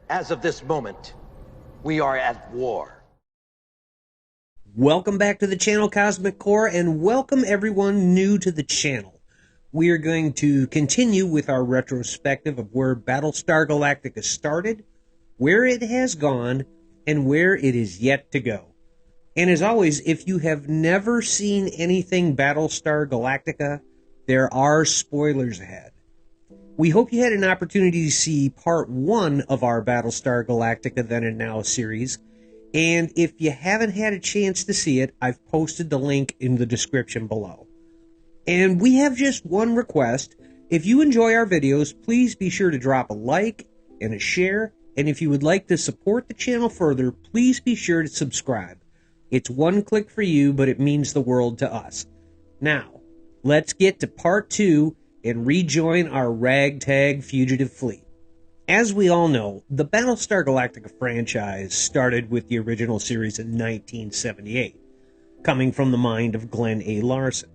As of this moment, we are at war. Welcome back to the channel, Cosmic Core, and welcome everyone new to the channel. We are going to continue with our retrospective of where Battlestar Galactica started, where it has gone, and where it is yet to go. And as always, if you have never seen anything Battlestar Galactica, there are spoilers ahead. We hope you had an opportunity to see part 1 of our Battlestar Galactica Then and Now series, and if you haven't had a chance to see it, I've posted the link in the description below. And we have just one request. If you enjoy our videos, please be sure to drop a like and a share, and if you would like to support the channel further, please be sure to subscribe. It's one click for you, but it means the world to us. Now, let's get to part 2 and rejoin our ragtag fugitive fleet. As we all know, the Battlestar Galactica franchise started with the original series in 1978, coming from the mind of Glenn A. Larson.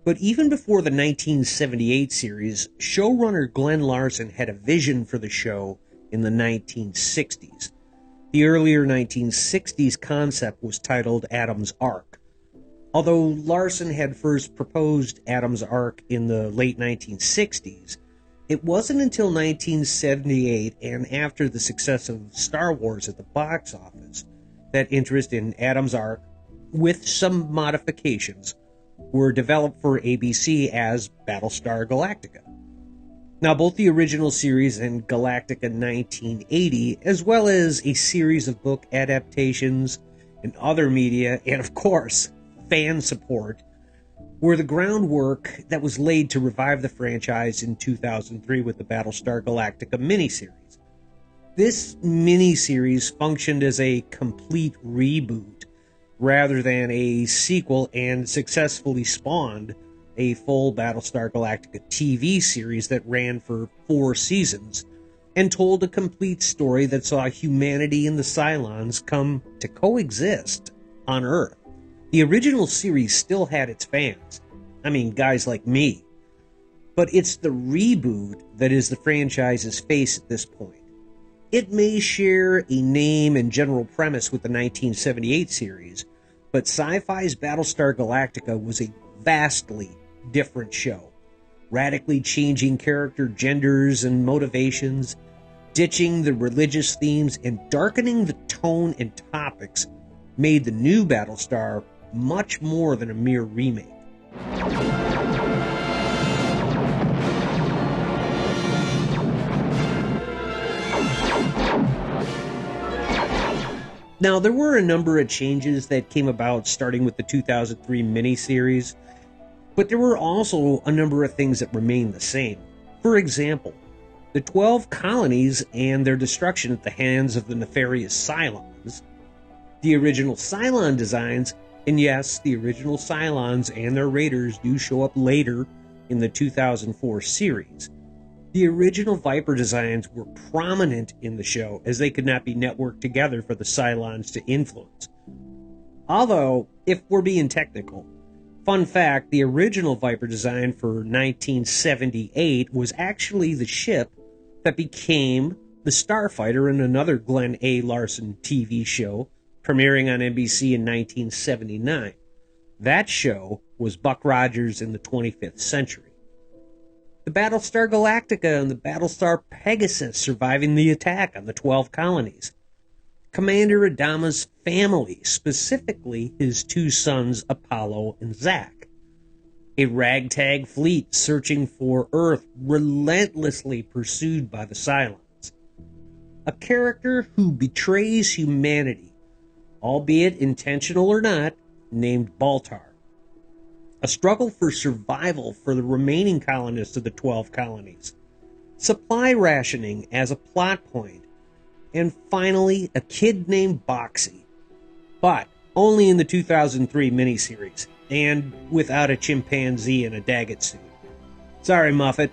But even before the 1978 series, showrunner Glenn Larson had a vision for the show in the 1960s. The earlier 1960s concept was titled Adam's Ark. Although Larson had first proposed Adam's Ark in the late 1960s, it wasn't until 1978 and after the success of Star Wars at the box office that interest in Adam's Ark, with some modifications, were developed for ABC as Battlestar Galactica. Now, both the original series and Galactica 1980, as well as a series of book adaptations and other media, and of course, fan support, were the groundwork that was laid to revive the franchise in 2003 with the Battlestar Galactica miniseries. This miniseries functioned as a complete reboot rather than a sequel, and successfully spawned a full Battlestar Galactica TV series that ran for 4 seasons and told a complete story that saw humanity and the Cylons come to coexist on Earth. The original series still had its fans. I mean, guys like me. But it's the reboot that is the franchise's face at this point. It may share a name and general premise with the 1978 series, but Sci-Fi's Battlestar Galactica was a vastly different show, radically changing character genders and motivations, ditching the religious themes, and darkening the tone and topics made the new Battlestar much more than a mere remake. Now, there were a number of changes that came about starting with the 2003 miniseries, but there were also a number of things that remained the same. For example, the 12 colonies and their destruction at the hands of the nefarious Cylons, the original Cylon designs, and yes, the original Cylons and their raiders do show up later in the 2004 series. The original Viper designs were prominent in the show as they could not be networked together for the Cylons to influence. Although, if we're being technical, fun fact, the original Viper design for 1978 was actually the ship that became the Starfighter in another Glenn A. Larson TV show, premiering on NBC in 1979. That show was Buck Rogers in the 25th Century. The Battlestar Galactica and the Battlestar Pegasus surviving the attack on the 12 colonies. Commander Adama's family, specifically his 2 sons Apollo and Zach. A ragtag fleet searching for Earth, relentlessly pursued by the Cylons. A character who betrays humanity, albeit intentional or not, named Baltar. A struggle for survival for the remaining colonists of the 12 colonies. Supply rationing as a plot point. And finally, a kid named Boxy. But only in the 2003 miniseries, and without a chimpanzee in a Daggett suit. Sorry, Muffet.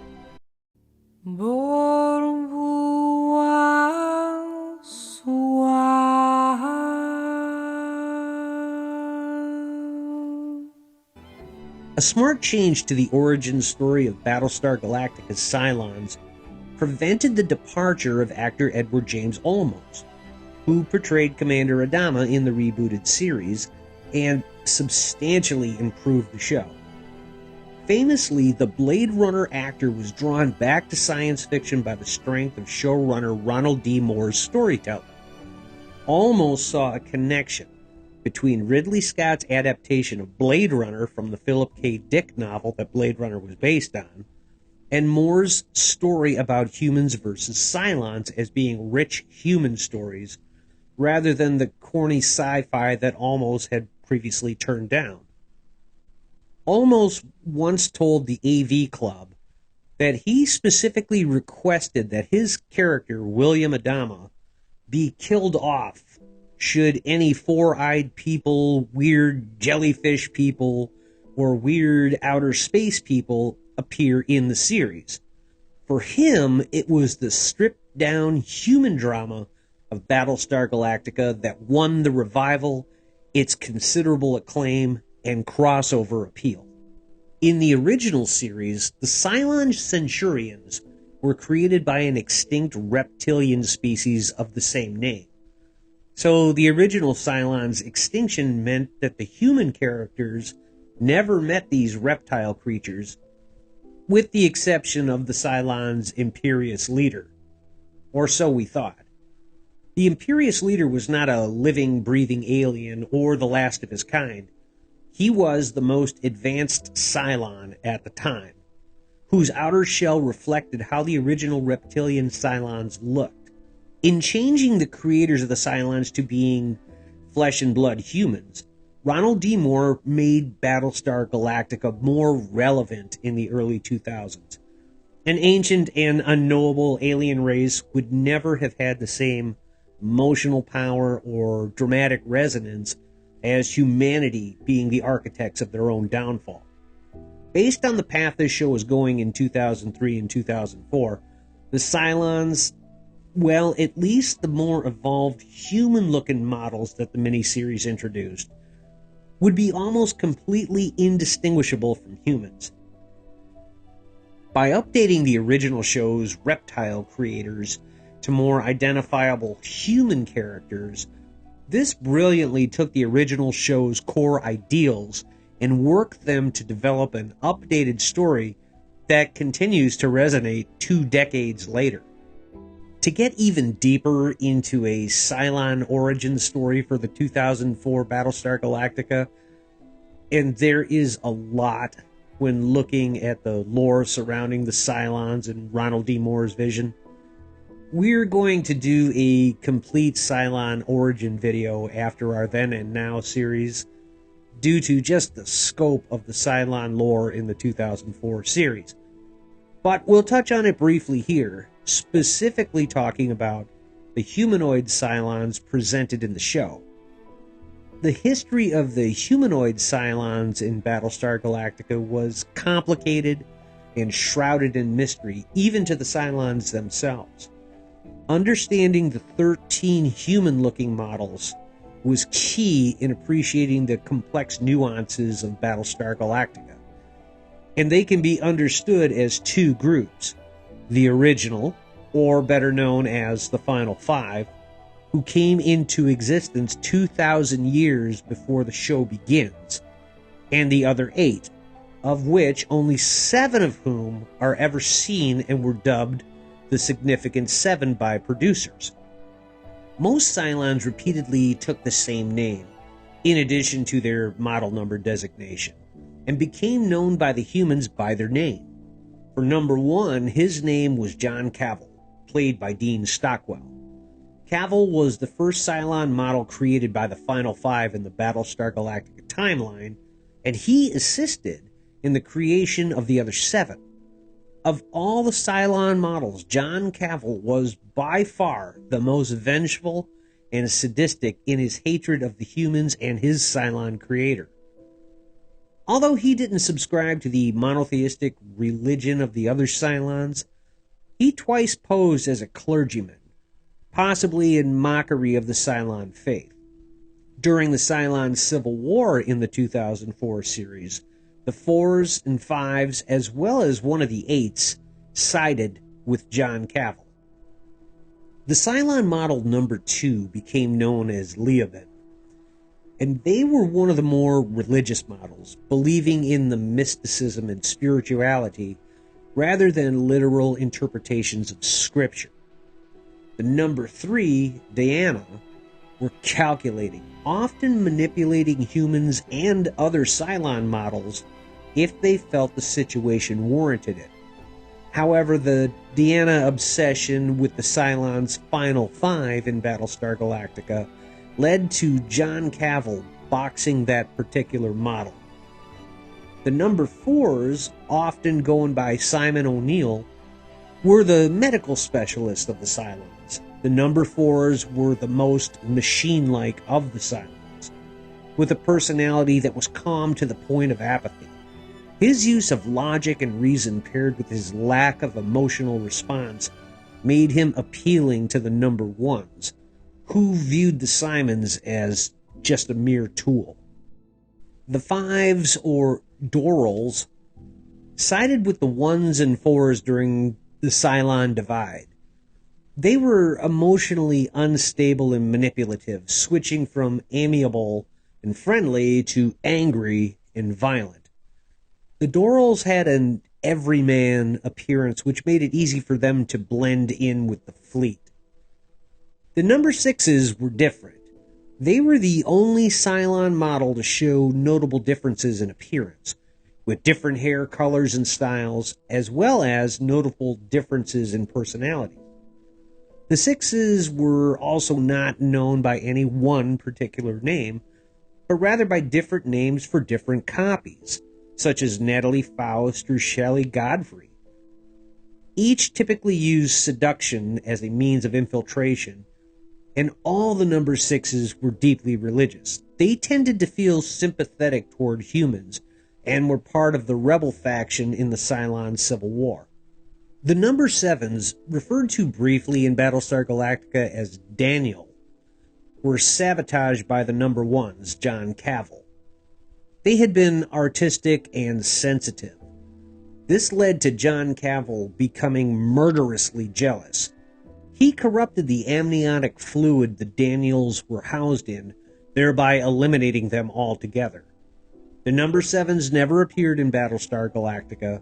A smart change to the origin story of Battlestar Galactica's Cylons prevented the departure of actor Edward James Olmos, who portrayed Commander Adama in the rebooted series and substantially improved the show. Famously, the Blade Runner actor was drawn back to science fiction by the strength of showrunner Ronald D. Moore's storytelling. Olmos saw a connection between Ridley Scott's adaptation of Blade Runner from the Philip K. Dick novel that Blade Runner was based on, and Moore's story about humans versus Cylons as being rich human stories, rather than the corny sci-fi that Olmos had previously turned down. Olmos once told the AV Club that he specifically requested that his character, William Adama, be killed off should any four-eyed people, weird jellyfish people, or weird outer space people appear in the series. For him, it was the stripped-down human drama of Battlestar Galactica that won the revival, its considerable acclaim, and crossover appeal. In the original series, the Cylon Centurions were created by an extinct reptilian species of the same name. So the original Cylons' extinction meant that the human characters never met these reptile creatures, with the exception of the Cylons' Imperious leader. Or so we thought. The Imperious leader was not a living, breathing alien or the last of his kind. He was the most advanced Cylon at the time, whose outer shell reflected how the original reptilian Cylons looked. In changing the creators of the Cylons to being flesh and blood humans, Ronald D. Moore made Battlestar Galactica more relevant in the early 2000s. An ancient and unknowable alien race would never have had the same emotional power or dramatic resonance as humanity being the architects of their own downfall. Based on the path this show was going in 2003 and 2004, the Cylons, well, at least the more evolved human-looking models that the miniseries introduced, would be almost completely indistinguishable from humans. By updating the original show's reptile creators to more identifiable human characters, this brilliantly took the original show's core ideals and worked them to develop an updated story that continues to resonate 2 decades later. To get even deeper into a Cylon origin story for the 2004 Battlestar Galactica, and there is a lot when looking at the lore surrounding the Cylons and Ronald D. Moore's vision, we're going to do a complete Cylon origin video after our Then and Now series, due to just the scope of the Cylon lore in the 2004 series. But we'll touch on it briefly here, specifically talking about the humanoid Cylons presented in the show. The history of the humanoid Cylons in Battlestar Galactica was complicated and shrouded in mystery, even to the Cylons themselves. Understanding the 13 human-looking models was key in appreciating the complex nuances of Battlestar Galactica. And they can be understood as 2 groups: the original, or better known as the Final Five, who came into existence 2,000 years before the show begins, and the other 8, of which only 7 of whom are ever seen and were dubbed the Significant 7 by producers. Most Cylons repeatedly took the same name, in addition to their model number designation, and became known by the humans by their name. For number 1, his name was John Cavil, played by Dean Stockwell. Cavil was the first Cylon model created by the Final Five in the Battlestar Galactica timeline, and he assisted in the creation of the other 7. Of all the Cylon models, John Cavil was by far the most vengeful and sadistic in his hatred of the humans and his Cylon creator. Although he didn't subscribe to the monotheistic religion of the other Cylons, he twice posed as a clergyman, possibly in mockery of the Cylon faith. During the Cylon Civil War in the 2004 series, the 4s and 5s, as well as one of the 8s, sided with John Cavill. The Cylon model number 2 became known as Leoben, and they were one of the more religious models, believing in the mysticism and spirituality rather than literal interpretations of Scripture. The number 3, Diana, were calculating, often manipulating humans and other Cylon models if they felt the situation warranted it. However, the Diana obsession with the Cylons' final 5 in Battlestar Galactica led to John Cavill boxing that particular model. The number 4s, often going by Simon O'Neill, were the medical specialists of the Cylons. The number 4s were the most machine-like of the Cylons, with a personality that was calm to the point of apathy. His use of logic and reason paired with his lack of emotional response made him appealing to the number 1s, who viewed the Simons as just a mere tool. The 5s, or Dorals, sided with the 1s and 4s during the Cylon divide. They were emotionally unstable and manipulative, switching from amiable and friendly to angry and violent. The Dorals had an everyman appearance, which made it easy for them to blend in with the fleet. The number 6s were different. They were the only Cylon model to show notable differences in appearance, with different hair colors and styles, as well as notable differences in personality. The 6s were also not known by any one particular name, but rather by different names for different copies, such as Natalie Faust or Shelley Godfrey. Each typically used seduction as a means of infiltration, and all the number 6s were deeply religious. They tended to feel sympathetic toward humans, and were part of the rebel faction in the Cylon Civil War. The number 7s, referred to briefly in Battlestar Galactica as Daniel, were sabotaged by the number 1s, John Cavill. They had been artistic and sensitive. This led to John Cavill becoming murderously jealous. He corrupted the amniotic fluid the Daniels were housed in, thereby eliminating them altogether. The number 7s never appeared in Battlestar Galactica.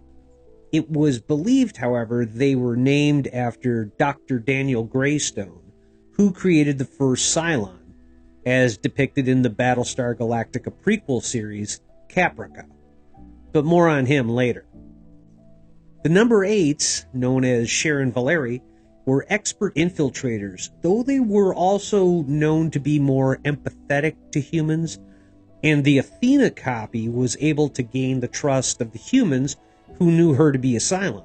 It was believed, however, they were named after Dr. Daniel Greystone, who created the first Cylon, as depicted in the Battlestar Galactica prequel series, Caprica. But more on him later. The number 8s, known as Sharon Valeri, were expert infiltrators, though they were also known to be more empathetic to humans, and the Athena copy was able to gain the trust of the humans who knew her to be a Cylon.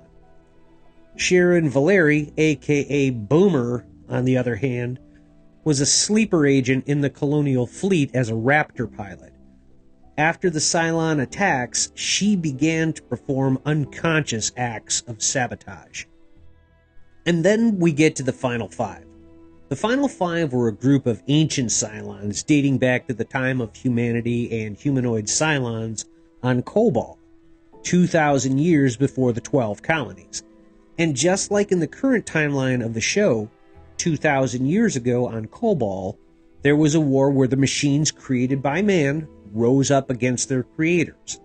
Sharon Valeri, aka Boomer, on the other hand, was a sleeper agent in the Colonial Fleet as a Raptor pilot. After the Cylon attacks, she began to perform unconscious acts of sabotage. And then we get to the Final 5. The Final 5 were a group of ancient Cylons dating back to the time of humanity and humanoid Cylons on Kobol, 2,000 years before the 12 colonies. And just like in the current timeline of the show, 2,000 years ago on Kobol, there was a war where the machines created by man rose up against their creators.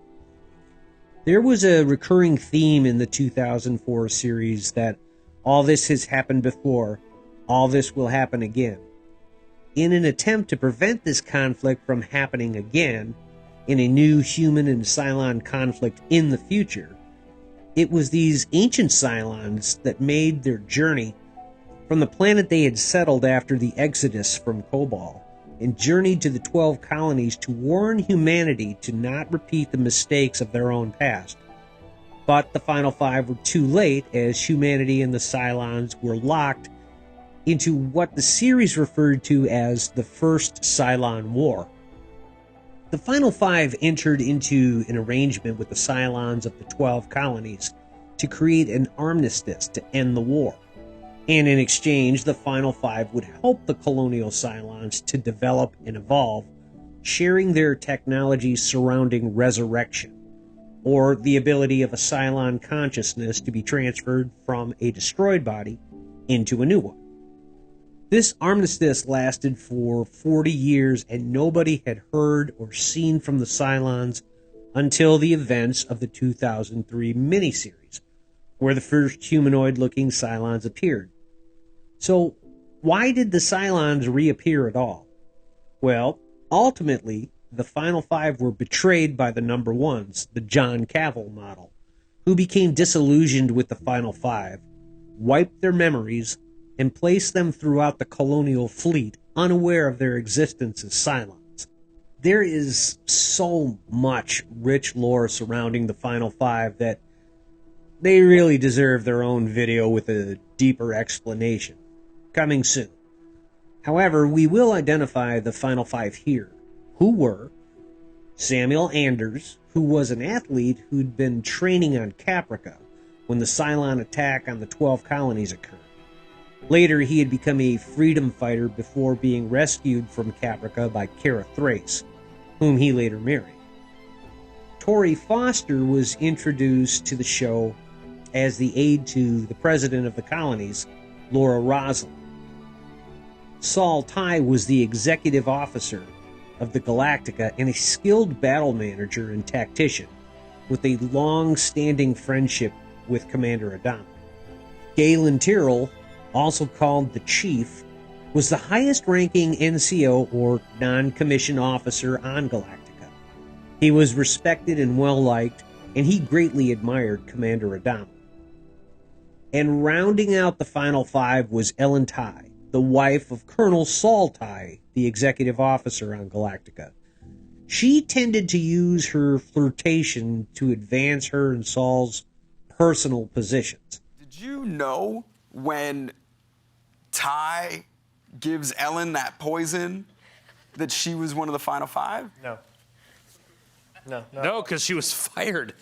There was a recurring theme in the 2004 series that all this has happened before, all this will happen again. In an attempt to prevent this conflict from happening again, in a new human and Cylon conflict in the future, it was these ancient Cylons that made their journey from the planet they had settled after the exodus from Kobol, and journeyed to the 12 colonies to warn humanity to not repeat the mistakes of their own past. But the Final 5 were too late, as humanity and the Cylons were locked into what the series referred to as the First Cylon War. The Final 5 entered into an arrangement with the Cylons of the 12 colonies to create an armistice to end the war. And in exchange, the Final 5 would help the colonial Cylons to develop and evolve, sharing their technology surrounding resurrection. or the ability of a Cylon consciousness to be transferred from a destroyed body into a new one. This armistice lasted for 40 years, and nobody had heard or seen from the Cylons until the events of the 2003 miniseries, where the first humanoid-looking Cylons appeared. So, why did the Cylons reappear at all? Well, ultimately, the Final Five were betrayed by the number ones, the John Cavill model, who became disillusioned with the Final Five, wiped their memories, and placed them throughout the colonial fleet, unaware of their existence as Cylons. There is so much rich lore surrounding the Final Five that they really deserve their own video with a deeper explanation. Coming soon. However, we will identify the Final Five here, who were Samuel Anders, who was an athlete who'd been training on Caprica when the Cylon attack on the 12 colonies occurred. Later, he had become a freedom fighter before being rescued from Caprica by Kara Thrace, whom he later married. Tori Foster was introduced to the show as the aide to the president of the colonies, Laura Roslin. Saul Tigh was the executive officer of the Galactica and a skilled battle manager and tactician, with a long-standing friendship with Commander Adam. Galen Tyrrell, also called the Chief, was the highest-ranking NCO or non-commissioned officer on Galactica. He was respected and well-liked, and he greatly admired Commander Adam. And rounding out the Final Five was Ellen Tigh, the wife of Colonel Saul Tigh, the executive officer on Galactica. She tended to use her flirtation to advance her and Saul's personal positions. Did you know when Tigh gives Ellen that poison that she was one of the Final Five? No. No, because she was fired.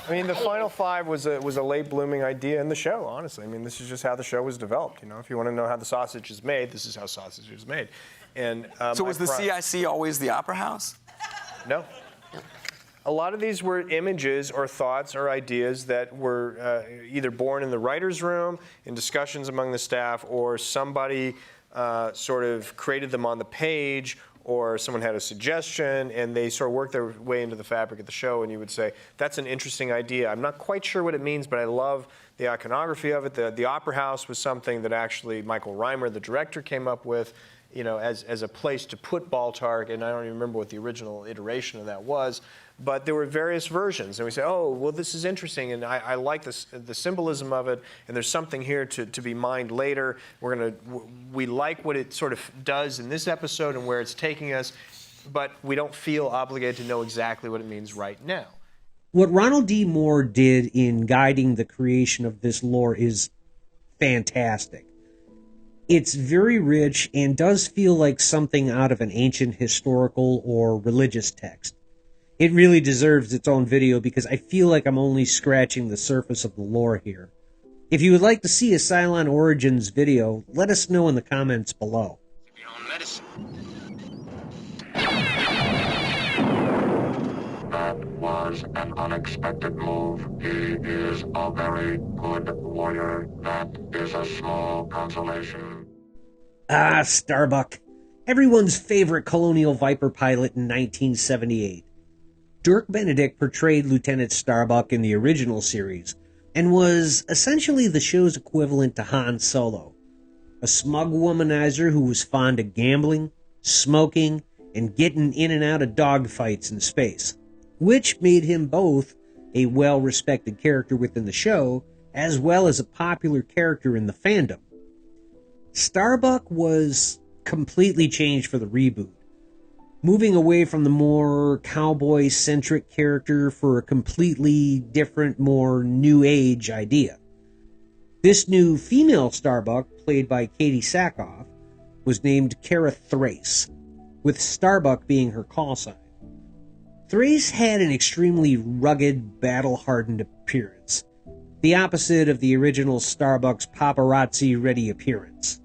I mean, the Final Five was a late blooming idea in the show, honestly. I mean, this is just how the show was developed. You know, if you want to know how the sausage is made, this is how sausage is made. And so was the CIC always the Opera House? No. A lot of these were images or thoughts or ideas that were either born in the writer's room, in discussions among the staff, or somebody sort of created them on the page, or someone had a suggestion, and they sort of worked their way into the fabric of the show, and you would say, that's an interesting idea. I'm not quite sure what it means, but I love the iconography of it. The Opera House was something that actually Michael Reimer, the director, came up with, you know, as a place to put Baltar, and I don't even remember what the original iteration of that was, but there were various versions, and we say, oh, well, this is interesting, and I like this, the symbolism of it, and there's something here to be mined later. We like what it sort of does in this episode and where it's taking us, but we don't feel obligated to know exactly what it means right now. What Ronald D. Moore did in guiding the creation of this lore is fantastic. It's very rich and does feel like something out of an ancient historical or religious text. It really deserves its own video because I feel like I'm only scratching the surface of the lore here. If you would like to see a Cylon Origins video, let us know in the comments below. Your own medicine. That was an unexpected move. He is a very good warrior. That is a small consolation. Ah, Starbuck. Everyone's favorite Colonial Viper pilot in 1978. Dirk Benedict portrayed Lieutenant Starbuck in the original series, and was essentially the show's equivalent to Han Solo. A smug womanizer who was fond of gambling, smoking, and getting in and out of dogfights in space, which made him both a well-respected character within the show, as well as a popular character in the fandom. Starbuck was completely changed for the reboot, moving away from the more cowboy-centric character for a completely different, more new age idea. This new female Starbuck, played by Katie Sackhoff, was named Kara Thrace, with Starbuck being her call sign. Thrace had an extremely rugged, battle-hardened appearance, the opposite of the original Starbuck's paparazzi-ready appearance.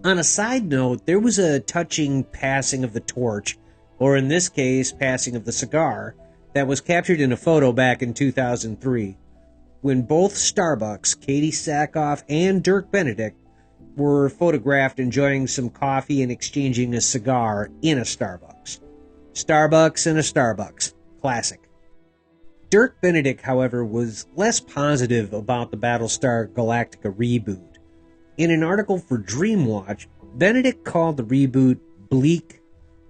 On a side note, there was a touching passing of the torch or in this case, passing of the cigar, that was captured in a photo back in 2003, when both Starbucks, Katie Sackhoff and Dirk Benedict, were photographed enjoying some coffee and exchanging a cigar in a Starbucks. Starbucks and a Starbucks. Classic. Dirk Benedict, however, was less positive about the Battlestar Galactica reboot. In an article for Dreamwatch, Benedict called the reboot bleak,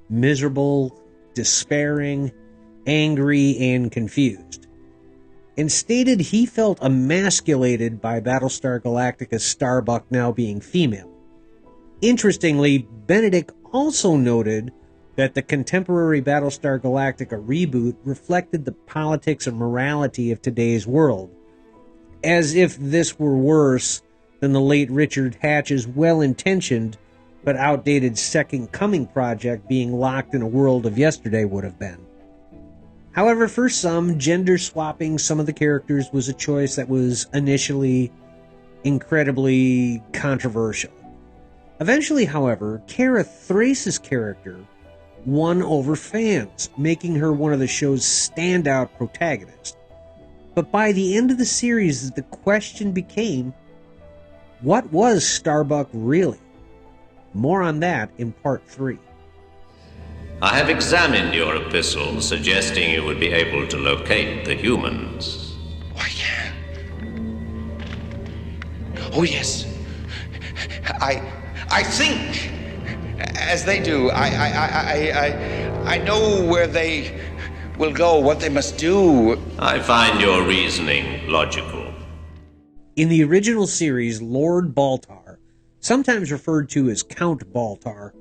miserable, despairing, angry, and confused, and stated he felt emasculated by Battlestar Galactica's Starbuck now being female. Interestingly, Benedict also noted that the contemporary Battlestar Galactica reboot reflected the politics and morality of today's world, as if this were worse than the late Richard Hatch's well-intentioned but outdated Second Coming project being locked in a world of yesterday would have been. However, for some, gender swapping some of the characters was a choice that was initially incredibly controversial. Eventually, however, Kara Thrace's character won over fans, making her one of the show's standout protagonists. But by the end of the series, the question became, what was Starbuck really? More on that in part 3. I have examined your epistle, suggesting you would be able to locate the humans. Why, yeah. Oh, yes. I think as they do. I know where they will go, what they must do. I find your reasoning logical. In the original series, Lord Baltar, sometimes referred to as Count Baltar,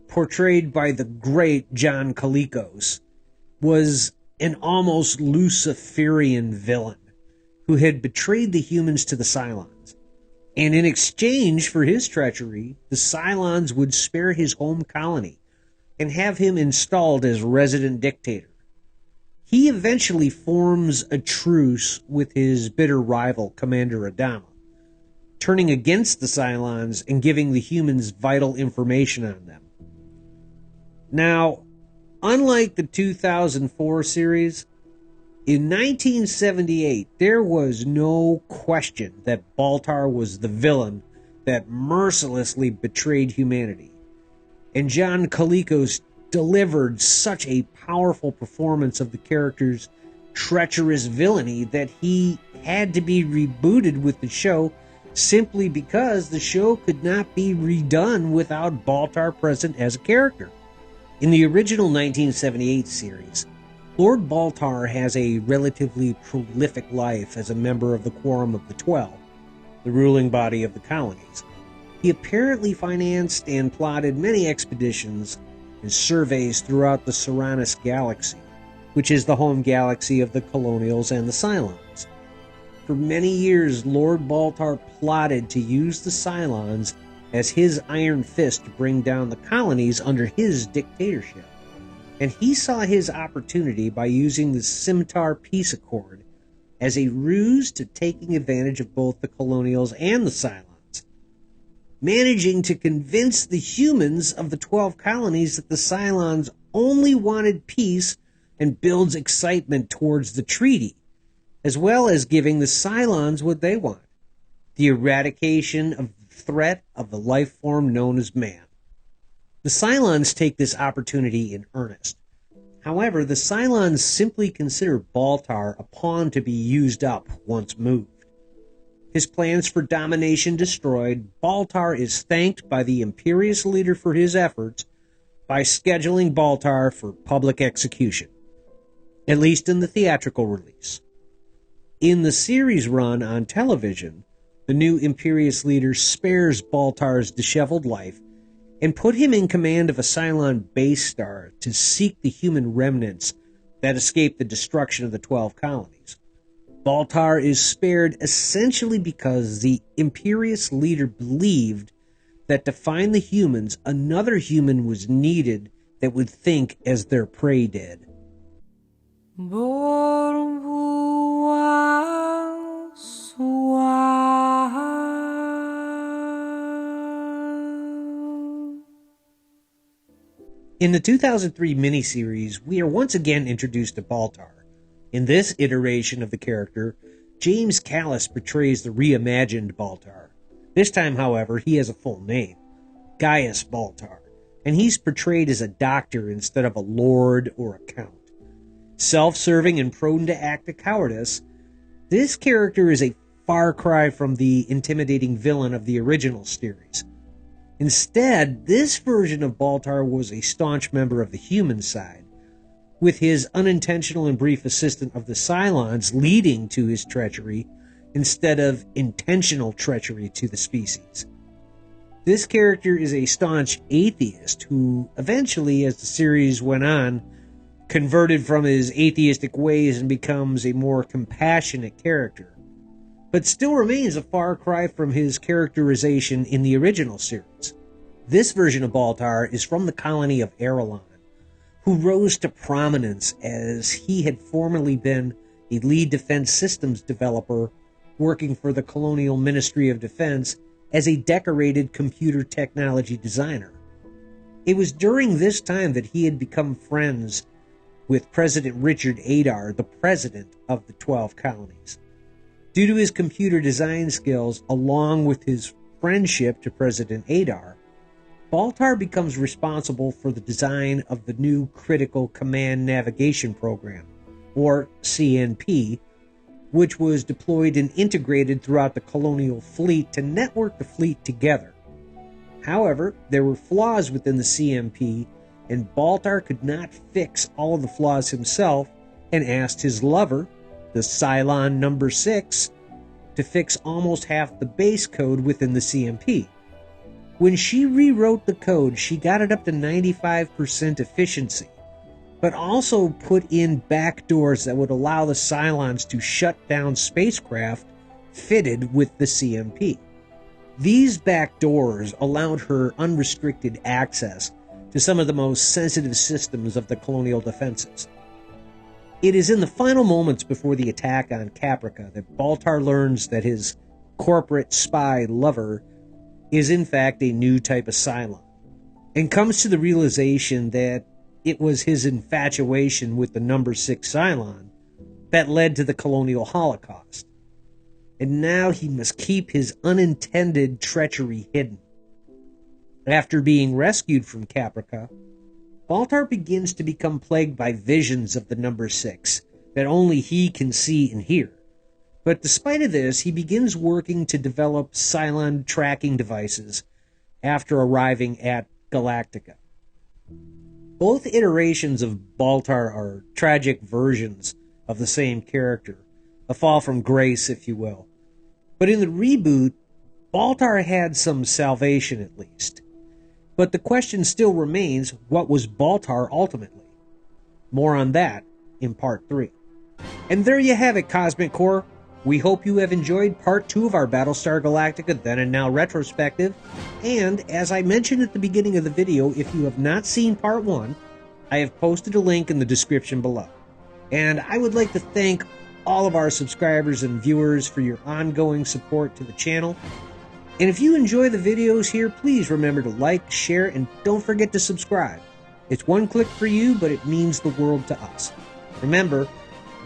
portrayed by the great John Colicos, was an almost Luciferian villain who had betrayed the humans to the Cylons. And in exchange for his treachery, the Cylons would spare his home colony and have him installed as resident dictator. He eventually forms a truce with his bitter rival, Commander Adama, turning against the Cylons and giving the humans vital information on them. Now, unlike the 2004 series, in 1978, there was no question that Baltar was the villain that mercilessly betrayed humanity. And John Colicos delivered such a powerful performance of the character's treacherous villainy that he had to be rebooted with the show simply because the show could not be redone without Baltar present as a character. In the original 1978 series, Lord Baltar has a relatively prolific life as a member of the Quorum of the 12, the ruling body of the colonies. He apparently financed and plotted many expeditions and surveys throughout the Seranus galaxy, which is the home galaxy of the Colonials and the Cylons. For many years, Lord Baltar plotted to use the Cylons as his iron fist to bring down the colonies under his dictatorship. And he saw his opportunity by using the Scimitar Peace Accord as a ruse to taking advantage of both the Colonials and the Cylons, managing to convince the humans of the 12 colonies that the Cylons only wanted peace and builds excitement towards the treaty, as well as giving the Cylons what they want, the eradication of the threat of the life form known as man. The Cylons take this opportunity in earnest. However, the Cylons simply consider Baltar a pawn to be used up once moved. His plans for domination destroyed, Baltar is thanked by the Imperious leader for his efforts by scheduling Baltar for public execution, at least in the theatrical release. In the series run on television, the new Imperious leader spares Baltar's disheveled life and put him in command of a Cylon base star to seek the human remnants that escaped the destruction of the 12 colonies. Baltar is spared essentially because the Imperious leader believed that to find the humans, another human was needed that would think as their prey did. In the 2003 miniseries, we are once again introduced to Baltar. In this iteration of the character, James Callis portrays the reimagined Baltar. This time, however, he has a full name, Gaius Baltar, and he's portrayed as a doctor instead of a lord or a count. Self-serving and prone to act of cowardice, this character is a far cry from the intimidating villain of the original series. Instead, this version of Baltar was a staunch member of the human side, with his unintentional and brief assistance of the Cylons leading to his treachery instead of intentional treachery to the species. This character is a staunch atheist who eventually, as the series went on, converted from his atheistic ways and becomes a more compassionate character, but still remains a far cry from his characterization in the original series. This version of Baltar is from the colony of Arelon, who rose to prominence as he had formerly been a lead defense systems developer working for the Colonial Ministry of Defense as a decorated computer technology designer. It was during this time that he had become friends with President Richard Adar, the president of the 12 colonies. Due to his computer design skills, along with his friendship to President Adar, Baltar becomes responsible for the design of the new Critical Command Navigation Program, or CNP, which was deployed and integrated throughout the colonial fleet to network the fleet together. However, there were flaws within the CMP, and Baltar could not fix all of the flaws himself and asked his lover, the Cylon number 6, to fix almost half the base code within the CMP. When she rewrote the code, she got it up to 95% efficiency, but also put in backdoors that would allow the Cylons to shut down spacecraft fitted with the CMP. These backdoors allowed her unrestricted access to some of the most sensitive systems of the colonial defenses. It is in the final moments before the attack on Caprica that Baltar learns that his corporate spy lover is in fact a new type of Cylon, and comes to the realization that it was his infatuation with the number 6 Cylon that led to the colonial Holocaust. And now he must keep his unintended treachery hidden. After being rescued from Caprica, Baltar begins to become plagued by visions of the number 6 that only he can see and hear. But despite of this, he begins working to develop Cylon tracking devices after arriving at Galactica. Both iterations of Baltar are tragic versions of the same character, a fall from grace, if you will. But in the reboot, Baltar had some salvation at least. But the question still remains, what was Baltar ultimately? More on that in Part 3. And there you have it, Cosmic Core. We hope you have enjoyed Part 2 of our Battlestar Galactica Then and Now retrospective. And, as I mentioned at the beginning of the video, if you have not seen Part 1, I have posted a link in the description below. And I would like to thank all of our subscribers and viewers for your ongoing support to the channel. And if you enjoy the videos here, please remember to like, share, and don't forget to subscribe. It's one click for you, but it means the world to us. Remember,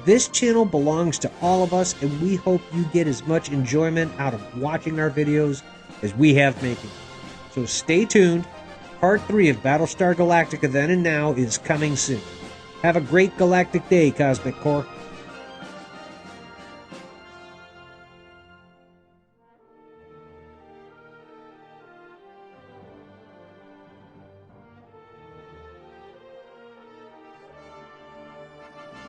this channel belongs to all of us, and we hope you get as much enjoyment out of watching our videos as we have making them. So stay tuned. Part 3 of Battlestar Galactica Then and Now is coming soon. Have a great galactic day, Cosmic Core.